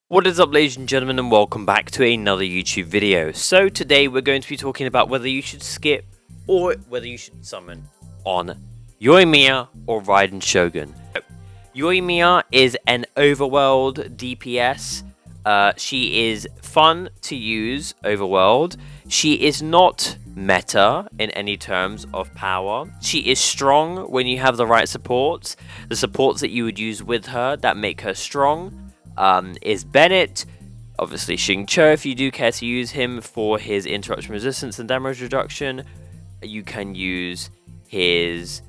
What is up, ladies and gentlemen, and welcome back to another YouTube video. So today we're going to be talking about whether you should skip or whether you should summon on Yoimiya or Ryden Shogun. Yoimiya is an overworld DPS. She is fun to use overworld. She is not meta in any terms of power. She is strong when you have the right supports. The supports that you would use with her that make her strong is Bennett, obviously Xingqiu if you do care to use him for his interruption resistance and damage reduction. You can use his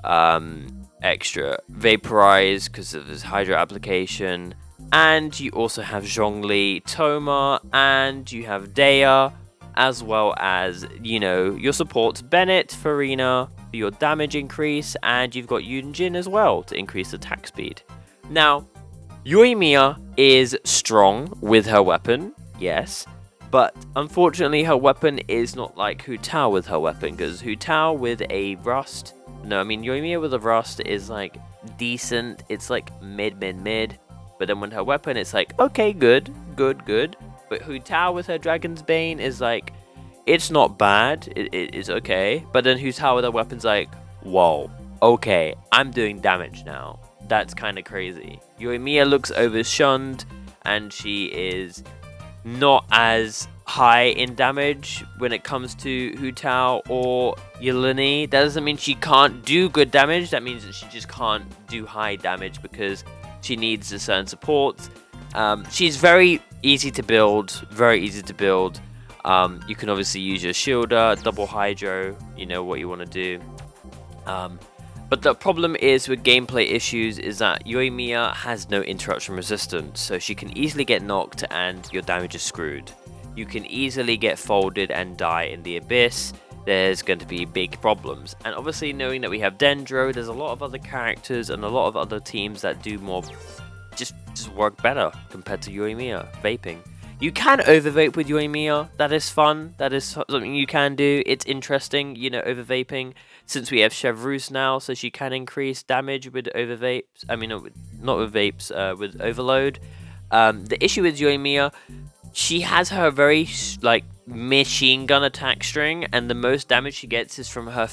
extra vaporize because of his hydro application, and you also have Zhongli, Toma, and you have Daya, as well as, you know, your supports Bennett, Farina for your damage increase, and you've got Yunjin as well to increase attack speed. Now, Yoimiya is strong with her weapon, yes, but unfortunately her weapon is not like Hu Tao with her weapon, because Hu Tao with a rust, Yoimiya with a rust is like decent, it's like mid, but then when her weapon it's like, okay, good, but Hu Tao with her Dragon's Bane is like, it's not bad, it's okay, but then Hu Tao with her weapon's like, whoa, okay, I'm doing damage now. That's kind of crazy. Yoimiya looks overshunned, and she is not as high in damage when it comes to Hu Tao or Yeleni. That doesn't mean she can't do good damage. That means that she just can't do high damage because she needs a certain support. She's very easy to build. You can obviously use your shielder, double hydro. You know what you want to do. But the problem is with gameplay issues is that Yoimiya has no interruption resistance, so she can easily get knocked and your damage is screwed. You can easily get folded and die in the abyss. There's going to be big problems. And obviously knowing that we have Dendro, there's a lot of other characters and a lot of other teams that do more, just work better compared to Yoimiya vaping. You can overvape with Yoimiya, that is fun, that is something you can do, it's interesting, you know, overvaping, since we have Chevreuse now, so she can increase damage with overvapes, not with vapes, with overload. The issue with Yoimiya, she has her very, machine gun attack string, and the most damage she gets is from her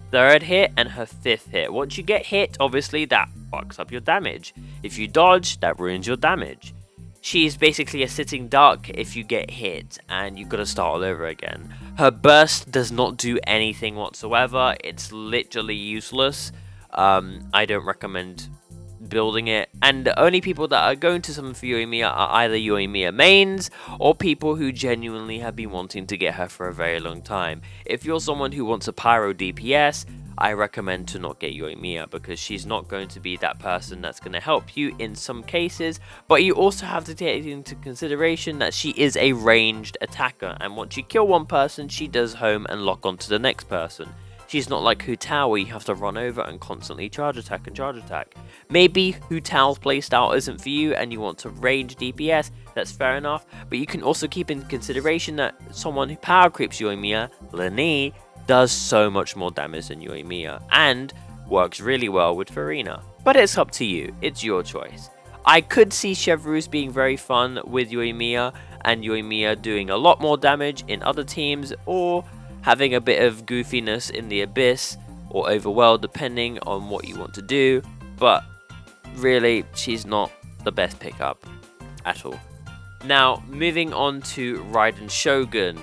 third hit and her fifth hit. Once you get hit, obviously, that fucks up your damage. If you dodge, that ruins your damage. She's basically a sitting duck if you get hit, and you've got to start all over again. Her burst does not do anything whatsoever. It's literally useless. I don't recommend building it. And the only people that are going to summon for Yoimiya are either Yoimiya mains or people who genuinely have been wanting to get her for a very long time. If you're someone who wants a pyro DPS, I recommend to not get Yoimiya because she's not going to be that person that's going to help you in some cases, but you also have to take into consideration that she is a ranged attacker, and once you kill one person, she does home and lock onto the next person. She's not like Hu Tao where you have to run over and constantly charge attack. Maybe Hu Tao's playstyle isn't for you and you want to range DPS, that's fair enough, but you can also keep in consideration that someone who power creeps Yoimiya, Leni, does so much more damage than Yoimiya and works really well with Farina. But it's up to you, it's your choice. I could see Chevreuse being very fun with Yoimiya and Yoimiya doing a lot more damage in other teams, or having a bit of goofiness in the abyss or overworld depending on what you want to do, but really she's not the best pickup at all. Now moving on to Ryden Shogun.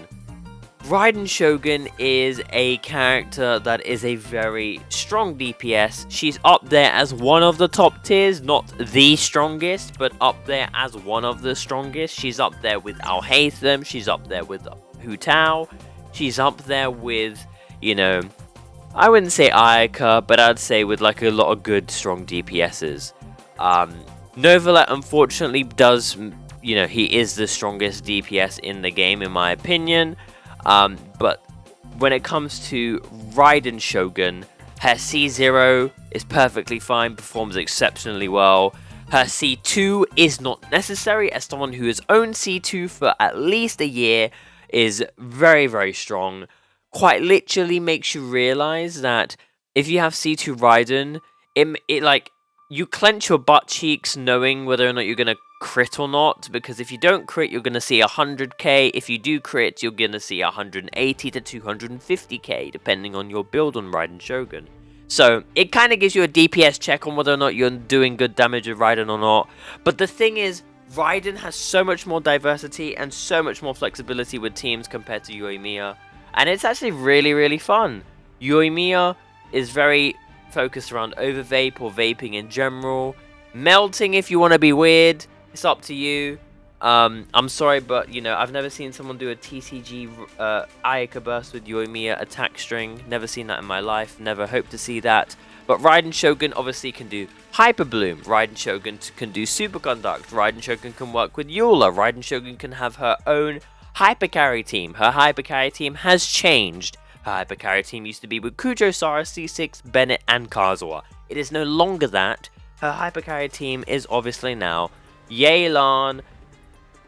Ryden Shogun is a character that is a very strong DPS. She's up there as one of the top tiers, not the strongest, but up there as one of the strongest. She's up there with Alhaitham, she's up there with Hu Tao, she's up there with, you know, I wouldn't say Ayaka, but I'd say with like a lot of good strong DPSs. Novalet unfortunately does, you know, he is the strongest DPS in the game in my opinion. But when it comes to Ryden Shogun, her C0 is perfectly fine, performs exceptionally well. Her C2 is not necessary, as someone who has owned C2 for at least a year is very, very strong. Quite literally makes you realize that if you have C2 Raiden, it like you clench your butt cheeks knowing whether or not you're going to crit or not, because if you don't crit, you're going to see 100k. If you do crit, you're going to see 180 to 250k, depending on your build on Ryden Shogun. So it kind of gives you a DPS check on whether or not you're doing good damage with Raiden or not. But the thing is, Raiden has so much more diversity and so much more flexibility with teams compared to Yoimiya. And it's actually really, really fun. Yoimiya is very focused around overvape or vaping in general. Melting if you want to be weird. It's up to you. I'm sorry, but you know, I've never seen someone do a TCG Ayaka burst with Yoimiya attack string. Never seen that in my life. Never hope to see that. But Ryden Shogun obviously can do Hyper Bloom. Ryden Shogun can do Superconduct. Ryden Shogun can work with Eula. Ryden Shogun can have her own Hyper Carry team. Her Hyper Carry team has changed. Her Hyper Carry team used to be with Kujo, Sara, C6, Bennett, and Kazuha. It is no longer that. Her Hyper Carry team is obviously now Yelan,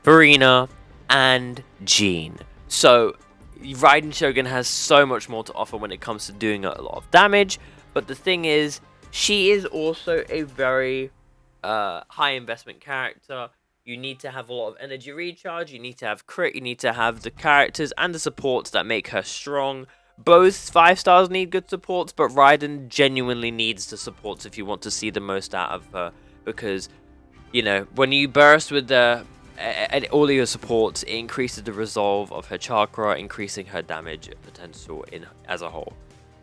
Farina, and Jean. So Ryden Shogun has so much more to offer when it comes to doing a lot of damage. But the thing is, she is also a very high investment character. You need to have a lot of energy recharge, you need to have crit, you need to have the characters and the supports that make her strong. Both 5 stars need good supports, but Raiden genuinely needs the supports if you want to see the most out of her. Because, you know, when you burst with all of your supports, it increases the resolve of her chakra, increasing her damage potential as a whole.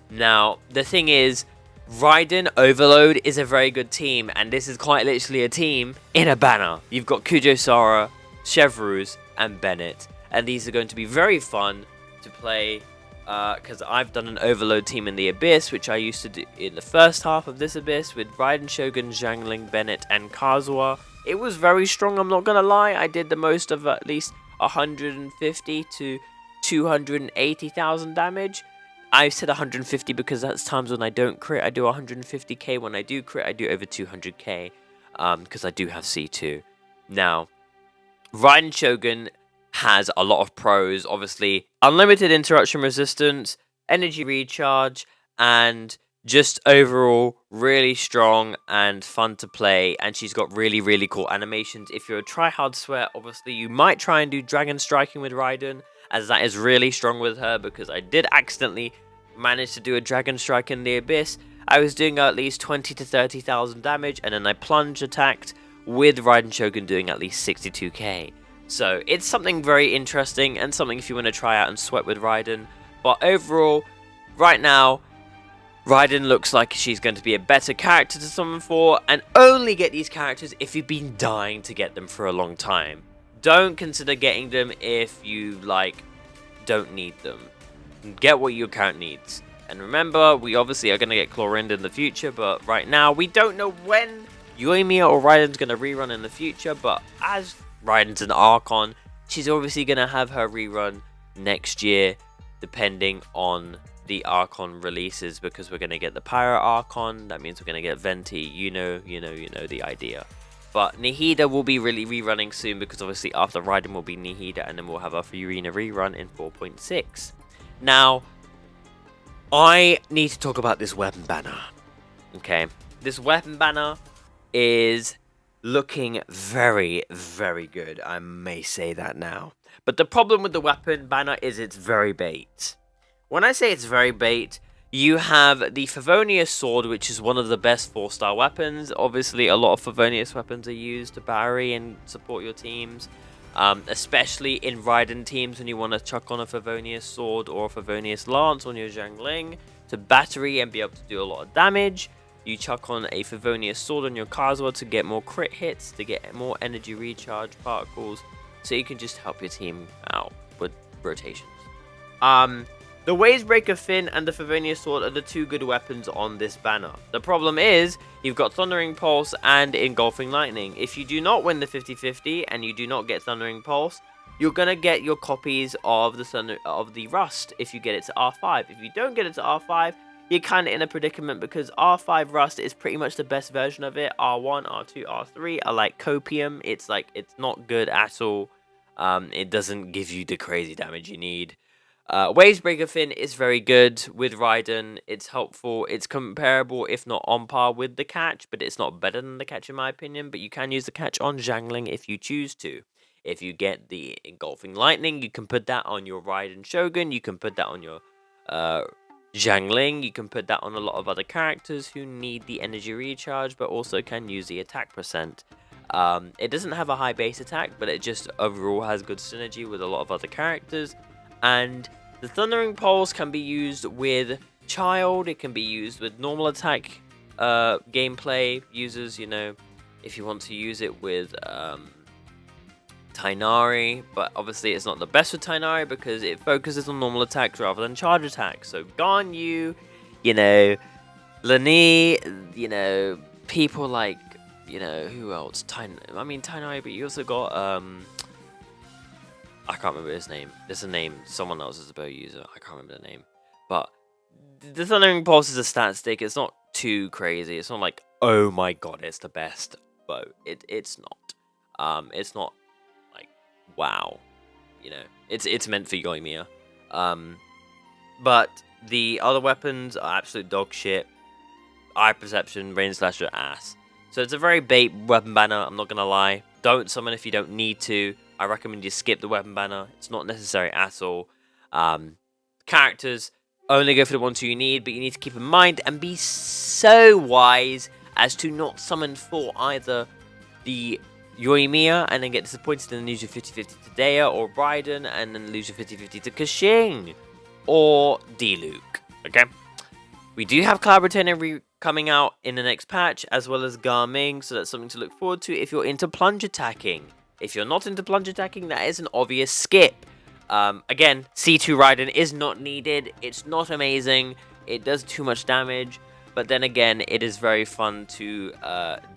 Now, the thing is, Raiden Overload is a very good team, and this is quite literally a team in a banner. You've got Kujo, Sara, Chevruz, and Bennett, and these are going to be very fun to play, because I've done an Overload team in the Abyss, which I used to do in the first half of this Abyss with Ryden Shogun, Zhangling, Bennett, and Kazuha. It was very strong, I'm not gonna lie. I did the most of at least 150 to 280,000 damage. I said 150 because that's times when I don't crit. I do 150k. When I do crit, I do over 200k, because I do have C2. Now, Ryden Shogun has a lot of pros, obviously. Unlimited interruption resistance, energy recharge, and just overall really strong and fun to play. And she's got really, really cool animations. If you're a tryhard sweat, obviously you might try and do Dragon Striking with Raiden, as that is really strong with her, because I did accidentally manage to do a Dragon Strike in the Abyss. I was doing at least 20 to 30,000 damage, and then I plunge attacked with Ryden Shogun doing at least 62k. So it's something very interesting, and something if you want to try out and sweat with Raiden. But overall, right now, Raiden looks like she's going to be a better character to summon for, and only get these characters if you've been dying to get them for a long time. Don't consider getting them if you, don't need them. Get what your account needs. And remember, we obviously are going to get Chlorinde in the future, but right now, we don't know when Yoimiya or Raiden's going to rerun in the future, but as Raiden's an Archon, she's obviously going to have her rerun next year, depending on the Archon releases, because we're going to get the Pyro Archon. That means we're going to get Venti. You know the idea. But Nihida will be really rerunning soon, because obviously after Raiden will be Nihida, and then we'll have our Furina rerun in 4.6. Now, I need to talk about this weapon banner. Okay, this weapon banner is looking very, very good. I may say that now. But the problem with the weapon banner is it's very bait. When I say it's very bait, you have the Favonius Sword, which is one of the best 4-star weapons. Obviously, a lot of Favonius weapons are used to parry and support your teams. Especially in Raiden teams when you want to chuck on a Favonius Sword or a Favonius Lance on your Zhangling to battery and be able to do a lot of damage. You chuck on a Favonius Sword on your Kazuha to get more crit hits, to get more energy recharge particles, so you can just help your team out with rotations. The Wavebreaker Fin and the Favonius Sword are the two good weapons on this banner. The problem is, you've got Thundering Pulse and Engulfing Lightning. If you do not win the 50-50 and you do not get Thundering Pulse, you're going to get your copies of the Rust if you get it to R5. If you don't get it to R5, you're kind of in a predicament, because R5 Rust is pretty much the best version of it. R1, R2, R3 are like copium. It's not good at all. It doesn't give you the crazy damage you need. Wavebreaker Fin is very good with Raiden. It's helpful. It's comparable, if not on par, with the catch, but it's not better than the catch in my opinion. But you can use the catch on Zhangling if you choose to. If you get the Engulfing Lightning, you can put that on your Ryden Shogun. You can put that on your Zhangling. You can put that on a lot of other characters who need the energy recharge, but also can use the attack percent. It doesn't have a high base attack, but it just overall has good synergy with a lot of other characters. And the Thundering Pulse can be used with Child, it can be used with normal attack gameplay users, you know, if you want to use it with Tainari, but obviously it's not the best with Tainari because it focuses on normal attacks rather than charge attacks. So Ganyu, you know, Lani, you know, people like, you know, who else? Tainari, but you also got I can't remember his name. There's a name. Someone else is a bow user. I can't remember the name. But the Thundering Pulse is a stat stick. It's not too crazy. It's not like, oh my god, it's the best bow. It's not. It's not like, wow. You know, it's meant for Yoimiya. But the other weapons are absolute dog shit. Eye Perception, Rain Slasher, ass. So it's a very bait weapon banner, I'm not gonna lie. Don't summon if you don't need to. I recommend you skip the weapon banner. It's not necessary at all. Characters, only go for the ones who you need, but you need to keep in mind and be so wise as to not summon for either the Yoimiya and then get disappointed and lose your 50-50 to Dea, or Raiden and then lose your 50-50 to Kashing, or D-Luke, okay? We do have Collaborator coming out in the next patch, as well as Garming, so that's something to look forward to if you're into plunge attacking. If you're not into plunge attacking, that is an obvious skip. Again, C2 Raiden is not needed. It's not amazing. It does too much damage. But then again, it is very fun to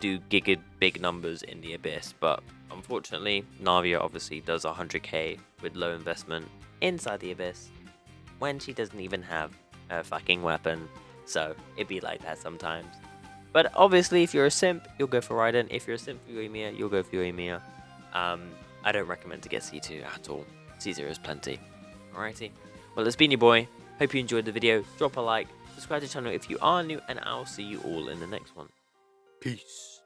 do giga big numbers in the Abyss. But unfortunately, Navia obviously does 100k with low investment inside the Abyss when she doesn't even have a fucking weapon. So it'd be like that sometimes. But obviously, if you're a simp, you'll go for Raiden. If you're a simp for Yoimiya, you'll go for Yoimiya. I don't recommend to get C2 at all. C0 is plenty. Alrighty. Well, it's been your boy. Hope you enjoyed the video. Drop a like. Subscribe to the channel if you are new. And I'll see you all in the next one. Peace.